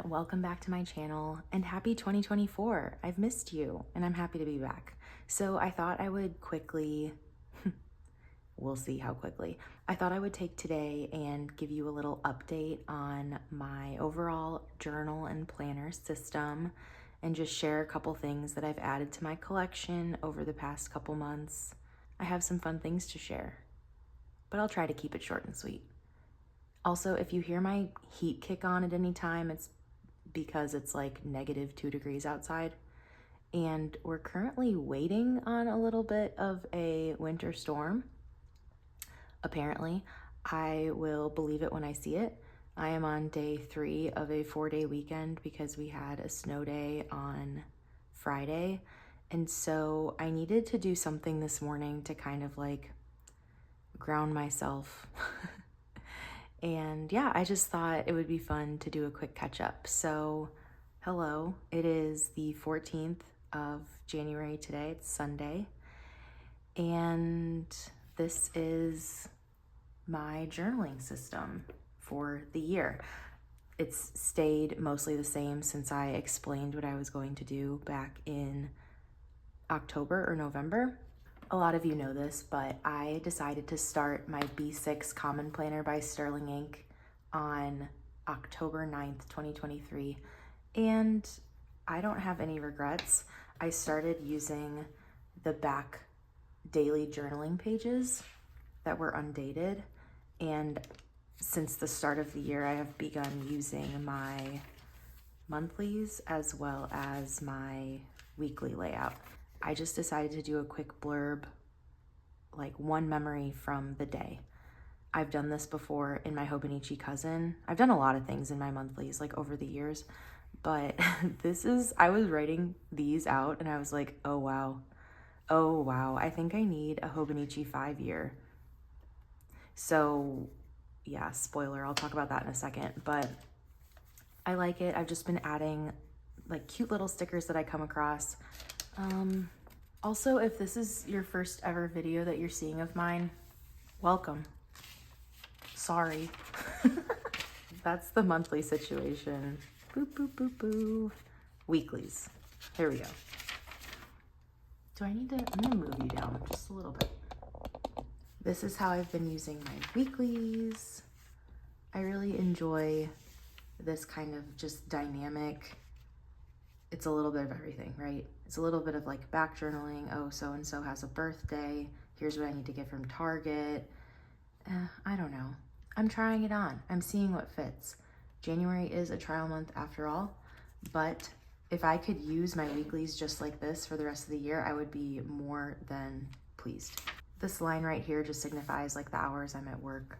Welcome back to my channel and happy 2024. I've missed you and I'm happy to be back. So I thought I would quickly, we'll see how quickly, I thought I would take today and give you a little update on my overall journal and planner system and just share a couple things that I've added to my collection over the past couple months. I have some fun things to share, but I'll try to keep it short and sweet. Also, if you hear my heat kick on at any time, it's because it's like -2 degrees outside and we're currently waiting on a little bit of a winter storm. Apparently, I will believe it when I see it. I am on day 3 of a 4-day weekend because we had a snow day on Friday, and so I needed to do something this morning to kind of like ground myself. And yeah, I just thought it would be fun to do a quick catch up. So hello, it is the 14th of January today, it's Sunday. And this is my journaling system for the year. It's stayed mostly the same since I explained what I was going to do back in October or November. A lot of you know this, but I decided to start my B6 Common Planner by Sterling Ink on October 9th, 2023, and I don't have any regrets. I started using the back daily journaling pages that were undated, and since the start of the year, I have begun using my monthlies as well as my weekly layout. I just decided to do a quick blurb, like one memory from the day. I've done this before in my Hobonichi cousin. I've done a lot of things in my monthlies like over the years, but I was writing these out and I was like, oh wow, I think I need a Hobonichi 5 year. So yeah, spoiler, I'll talk about that in a second, but I like it. I've just been adding like cute little stickers that I come across. Also, if this is your first ever video that you're seeing of mine, welcome. Sorry. That's the monthly situation. Boop, boop, boop, boop. Weeklies. Here we go. I'm gonna move you down just a little bit. This is how I've been using my weeklies. I really enjoy this kind of just dynamic. It's a little bit of everything, right? It's a little bit of like back journaling. Oh, so-and-so has a birthday. Here's what I need to get from Target. I don't know. I'm trying it on. I'm seeing what fits. January is a trial month after all, but if I could use my weeklies just like this for the rest of the year, I would be more than pleased. This line right here just signifies like the hours I'm at work.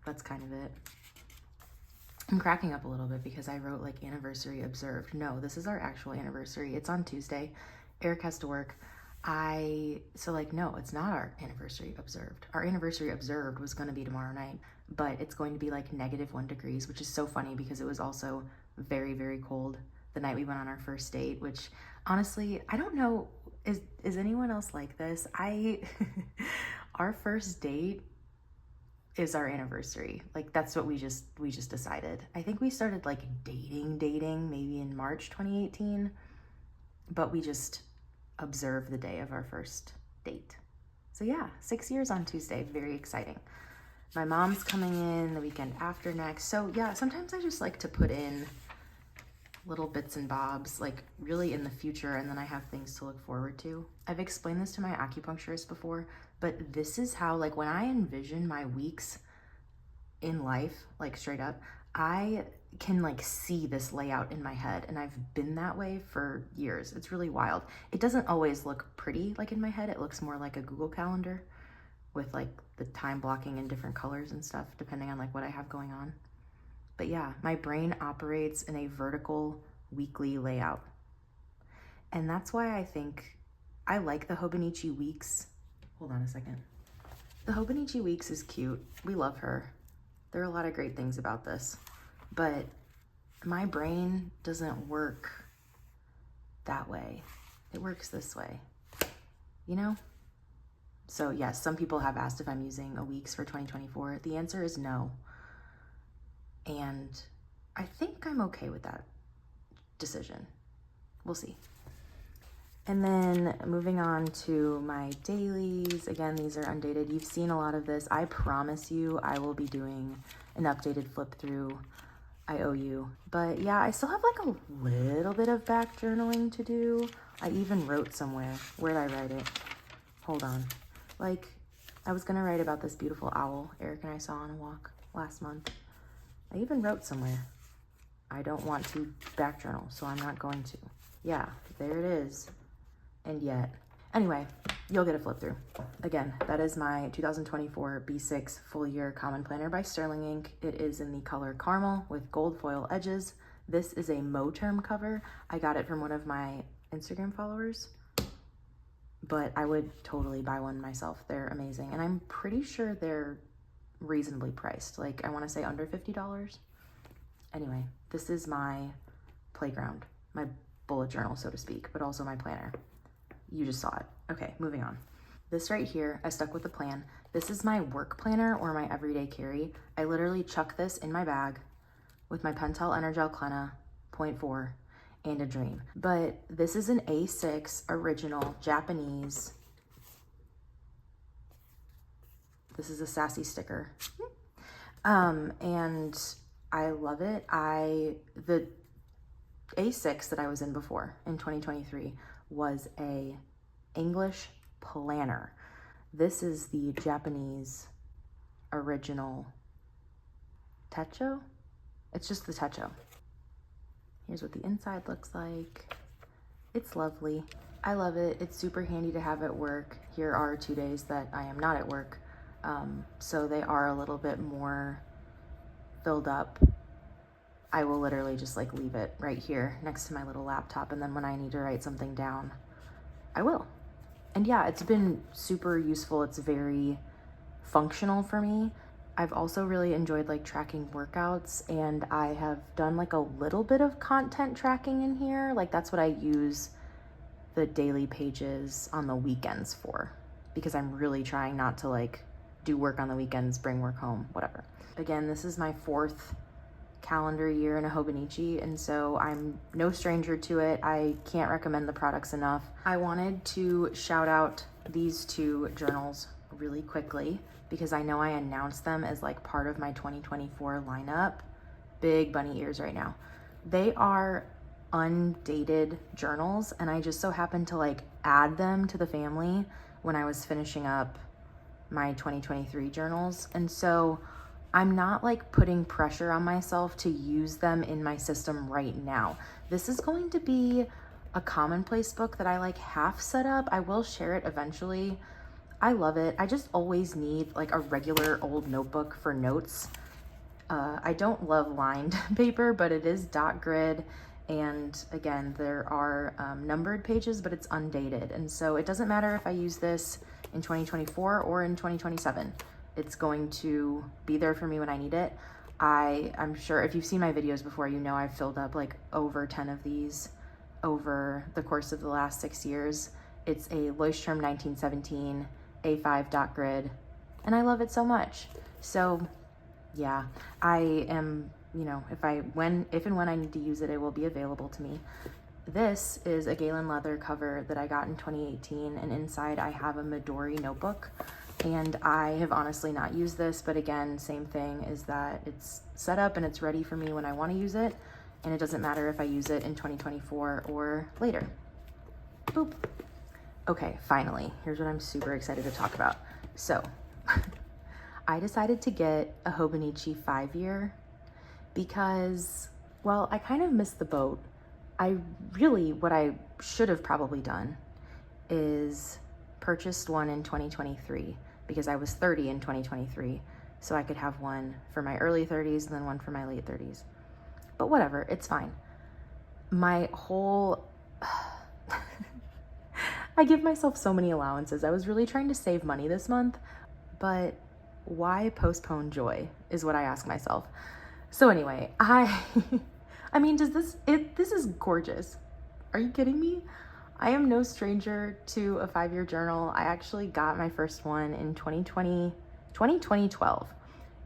That's kind of it. I'm cracking up a little bit because I wrote like anniversary observed. No, this is our actual anniversary. It's on Tuesday. Eric has to work. No, it's not our anniversary observed. Our anniversary observed was going to be tomorrow night, but it's going to be like -1 degrees, which is so funny because it was also very, very cold the night we went on our first date, which honestly, I don't know, is anyone else like this? Our first date is our anniversary. Like that's what we just decided. I think we started like dating maybe in March 2018, but we just observed the day of our first date. So yeah, 6 years on Tuesday, very exciting. My mom's coming in the weekend after next. So yeah, sometimes I just like to put in little bits and bobs, like really in the future, and then I have things to look forward to. I've explained this to my acupuncturist before, but this is how, like when I envision my weeks in life, like straight up, I can like see this layout in my head, and I've been that way for years. It's really wild. It doesn't always look pretty like in my head. It looks more like a Google Calendar with like the time blocking in different colors and stuff, depending on like what I have going on. But yeah, my brain operates in a vertical weekly layout. And that's why I think I like the Hobonichi Weeks. Hold on a second. The Hobonichi Weeks is cute. We love her. There are a lot of great things about this, but my brain doesn't work that way. It works this way, you know? So yes, some people have asked if I'm using a weeks for 2024. The answer is no. And I think I'm okay with that decision. We'll see. And then moving on to my dailies. Again, these are undated. You've seen a lot of this. I promise you I will be doing an updated flip through. I owe you. But yeah, I still have like a little bit of back journaling to do. I even wrote somewhere. Where'd I write it? Hold on. Like, I was gonna write about this beautiful owl Eric and I saw on a walk last month. I even wrote somewhere. I don't want to back journal, so I'm not going to. Yeah, there it is. And yet, anyway, you'll get a flip through. Again, that is my 2024 B6 full year common planner by Sterling Ink. It is in the color caramel with gold foil edges. This is a Mo-term cover. I got it from one of my Instagram followers, but I would totally buy one myself. They're amazing. And I'm pretty sure they're reasonably priced. Like, I want to say under $50. Anyway, this is my playground, my bullet journal, so to speak, but also my planner. You just saw it. Okay, moving on. This right here, I stuck with the plan. This is my work planner or my everyday carry. I literally chuck this in my bag with my Pentel Energel Clenna 0.4 and a dream. But this is an A6 original Japanese. This is a sassy sticker. And I love it. The A6 that I was in before in 2023 was a English planner. This is the Japanese original Techo. It's just the Techo. Here's what the inside looks like. It's lovely. I love it. It's super handy to have at work. Here are 2 days that I am not at work. So they are a little bit more filled up. I will literally just like leave it right here next to my little laptop, and then when I need to write something down, I will. And yeah, it's been super useful. It's very functional for me. I've also really enjoyed like tracking workouts, and I have done like a little bit of content tracking in here. Like, that's what I use the daily pages on the weekends for, because I'm really trying not to like do work on the weekends, bring work home, whatever. Again, this is my 4th calendar year in a Hobonichi, and so I'm no stranger to it. I can't recommend the products enough. I wanted to shout out these 2 journals really quickly because I know I announced them as like part of my 2024 lineup. Big bunny ears right now. They are undated journals, and I just so happened to like add them to the family when I was finishing up my 2023 journals. And so I'm not like putting pressure on myself to use them in my system right now. This is going to be a Commonplace book that I like half set up. I will share it eventually. I love it. I just always need like a regular old notebook for notes. I don't love lined paper, but it is dot grid. And again, there are numbered pages, but it's undated. And so it doesn't matter if I use this in 2024 or in 2027. It's going to be there for me when I need it. I'm sure if you've seen my videos before, you know I've filled up like over 10 of these over the course of the last 6 years. It's a Leuchtturm1917 A5 Dot Grid, and I love it so much. So yeah, I am, you know, if and when I need to use it, it will be available to me. This is a Galen leather cover that I got in 2018, and inside I have a Midori notebook. And I have honestly not used this, but again, same thing is that it's set up and it's ready for me when I want to use it. And it doesn't matter if I use it in 2024 or later. Boop. Okay, finally, here's what I'm super excited to talk about. So I decided to get a Hobonichi 5 Year because, well, I kind of missed the boat. What I should have probably done is purchased one in 2023 because I was 30 in 2023, so I could have one for my early 30s and then one for my late 30s. But whatever, it's fine. My whole I give myself so many allowances. I was really trying to save money this month, but why postpone joy is what I ask myself. So anyway, I mean, this is gorgeous. Are you kidding me? I am no stranger to a 5-year journal. I actually got my first one in 2012.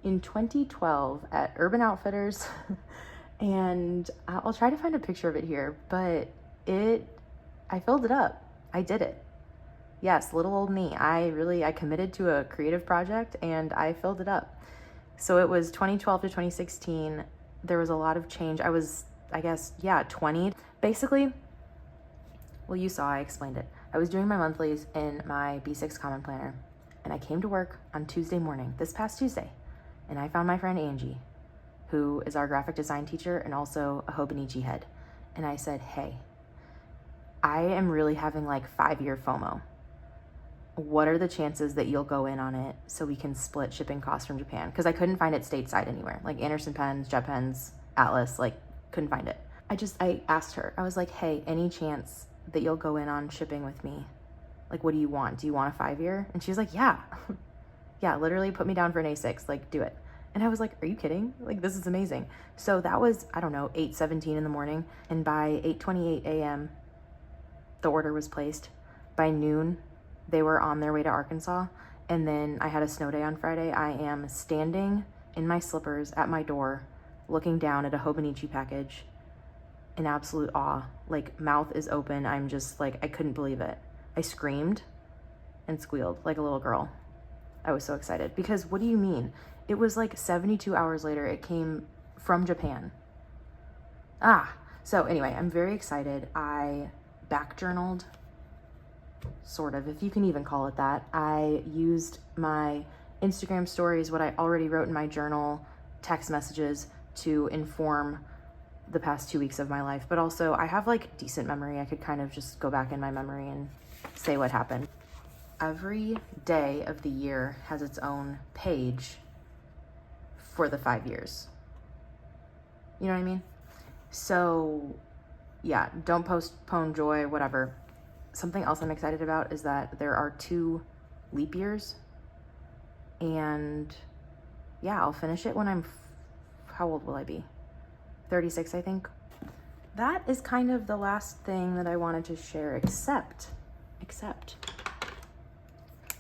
In 2012 at Urban Outfitters, and I'll try to find a picture of it here, but I filled it up. I did it. Yes, little old me. I committed to a creative project and I filled it up. So it was 2012 to 2016. There was a lot of change. I was, I guess, 20. Basically, well, you saw, I explained it. I was doing my monthlies in my B6 Common Planner, and I came to work on Tuesday morning, this past Tuesday, and I found my friend Angie, who is our graphic design teacher and also a Hobonichi head. And I said, hey, I am really having like 5-year FOMO. What are the chances that you'll go in on it so we can split shipping costs from Japan? Because I couldn't find it stateside anywhere. Like Anderson Pens, Jet Pens, Atlas, like couldn't find it. I asked her, I was like, hey, any chance that you'll go in on shipping with me? Like, what do you want? Do you want a 5-year? And she was like, yeah. Yeah, literally put me down for an A6, like do it. And I was like, are you kidding? Like, this is amazing. So that was, I don't know, 8:17 in the morning. And by 8:28 a.m., the order was placed. By noon, they were on their way to Arkansas. And then I had a snow day on Friday. I am standing in my slippers at my door, looking down at a Hobonichi package in absolute awe. Like, mouth is open. I'm just like, I couldn't believe it. I screamed and squealed like a little girl. I was so excited because what do you mean? It was like 72 hours later, it came from Japan. So anyway, I'm very excited. I back journaled, sort of, if you can even call it that. I used my Instagram stories, what I already wrote in my journal, text messages to inform the past 2 weeks of my life. But also I have like decent memory. I could kind of just go back in my memory and say what happened. Every day of the year has its own page for the 5 years. You know what I mean? So yeah, don't postpone joy, whatever. Something else I'm excited about is that there are 2 leap years. And yeah, I'll finish it when I'm, how old will I be? 36, I think. That is kind of the last thing that I wanted to share, except,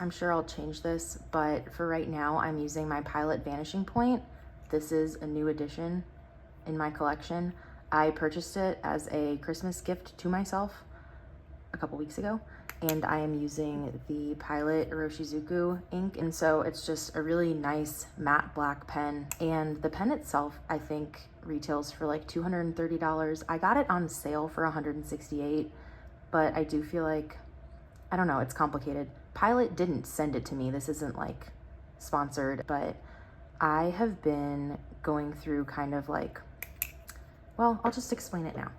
I'm sure I'll change this, but for right now, I'm using my Pilot Vanishing Point. This is a new addition in my collection. I purchased it as a Christmas gift to myself a couple weeks ago, and I am using the Pilot Iroshizuku ink, and so it's just a really nice matte black pen, and the pen itself, I think, retails for like $230. I got it on sale for $168, but I do feel like, I don't know, it's complicated. Pilot didn't send it to me. This isn't like sponsored, but I have been going through kind of like, well, I'll just explain it now.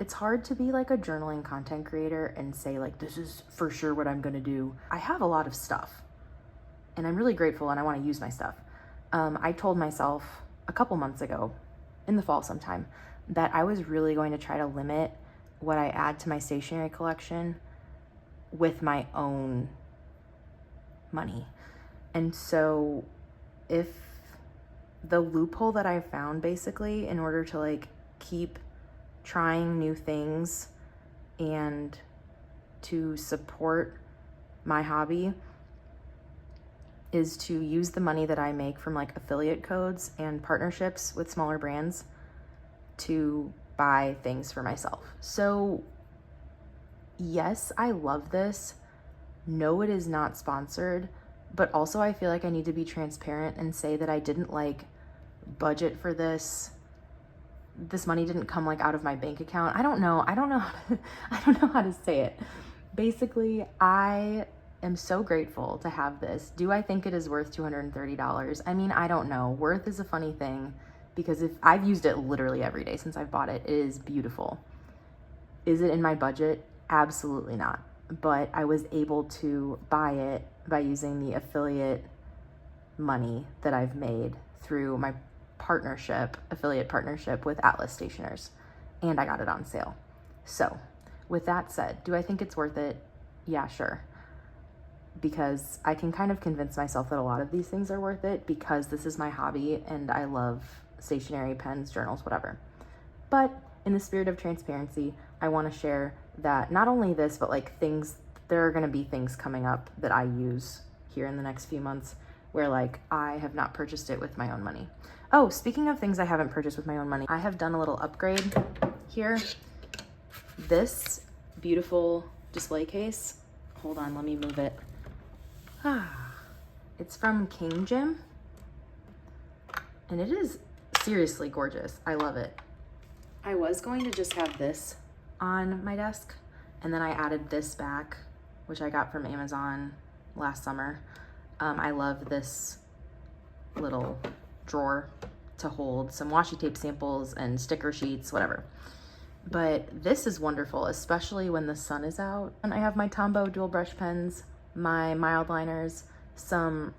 It's hard to be like a journaling content creator and say like, this is for sure what I'm gonna do. I have a lot of stuff and I'm really grateful and I wanna use my stuff. I told myself a couple months ago, in the fall sometime, that I was really going to try to limit what I add to my stationery collection with my own money. And so if the loophole that I found basically in order to like keep trying new things and to support my hobby is to use the money that I make from like affiliate codes and partnerships with smaller brands to buy things for myself. So yes, I love this. No, it is not sponsored, but also I feel like I need to be transparent and say that I didn't like budget for this. This money didn't come like out of my bank account. I don't know how to say it. Basically, I am so grateful to have this. Do I think it is worth $230? I mean, I don't know. Worth is a funny thing because if I've used it literally every day since I've bought it, it is beautiful. Is it in my budget? Absolutely not. But I was able to buy it by using the affiliate money that I've made through my affiliate partnership with Atlas Stationers, and I got it on sale. So with that said, do I think it's worth it? Yeah, sure. Because I can kind of convince myself that a lot of these things are worth it because this is my hobby and I love stationery, pens, journals, whatever. But in the spirit of transparency, I want to share that not only this, but like things, there are going to be things coming up that I use here in the next few months where like I have not purchased it with my own money. Oh, speaking of things I haven't purchased with my own money, I have done a little upgrade here. This beautiful display case, hold on, let me move it. It's from King Gym, and it is seriously gorgeous. I love it. I was going to just have this on my desk, and then I added this back, which I got from Amazon last summer. I love this little drawer to hold some washi tape samples and sticker sheets, whatever. But this is wonderful, especially when the sun is out. And I have my Tombow dual brush pens, my mild liners, some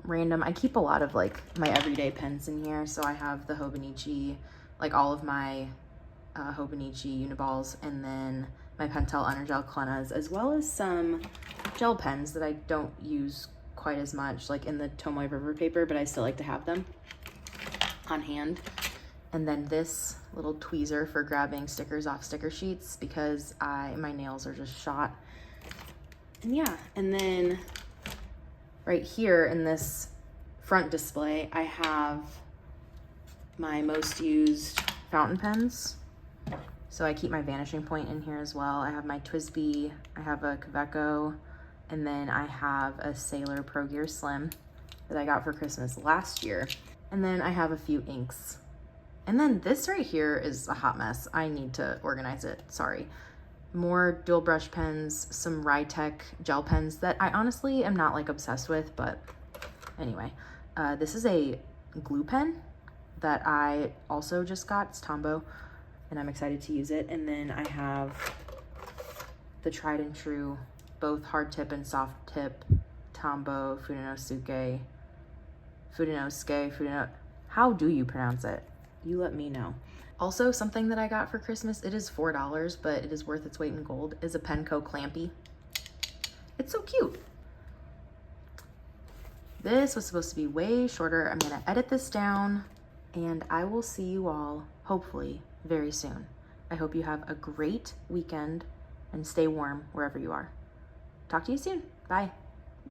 random, I keep a lot of like my everyday pens in here. So I have the Hobonichi, like all of my Hobonichi Uniballs, and then my Pentel Undergel Clenas, as well as some gel pens that I don't use quite as much, like in the Tomoe River paper, but I still like to have them on hand. And then this little tweezer for grabbing stickers off sticker sheets because my nails are just shot. And yeah, and then right here in this front display, I have my most used fountain pens. So I keep my Vanishing Point in here as well. I have my TWSBI, I have a Kaweco, and then I have a Sailor Pro Gear Slim that I got for Christmas last year. And then I have a few inks. And then this right here is a hot mess. I need to organize it, sorry. More dual brush pens, some Rytech gel pens that I honestly am not like obsessed with, but anyway. This is a glue pen that I also just got, it's Tombow, and I'm excited to use it. And then I have the tried and true, both hard tip and soft tip, Tombow Fudenosuke, how do you pronounce it? You let me know. Also, something that I got for Christmas, it is $4, but it is worth its weight in gold, is a Penco Clampy. It's so cute. This was supposed to be way shorter. I'm gonna edit this down, and I will see you all, hopefully, very soon. I hope you have a great weekend and stay warm wherever you are. Talk to you soon. Bye.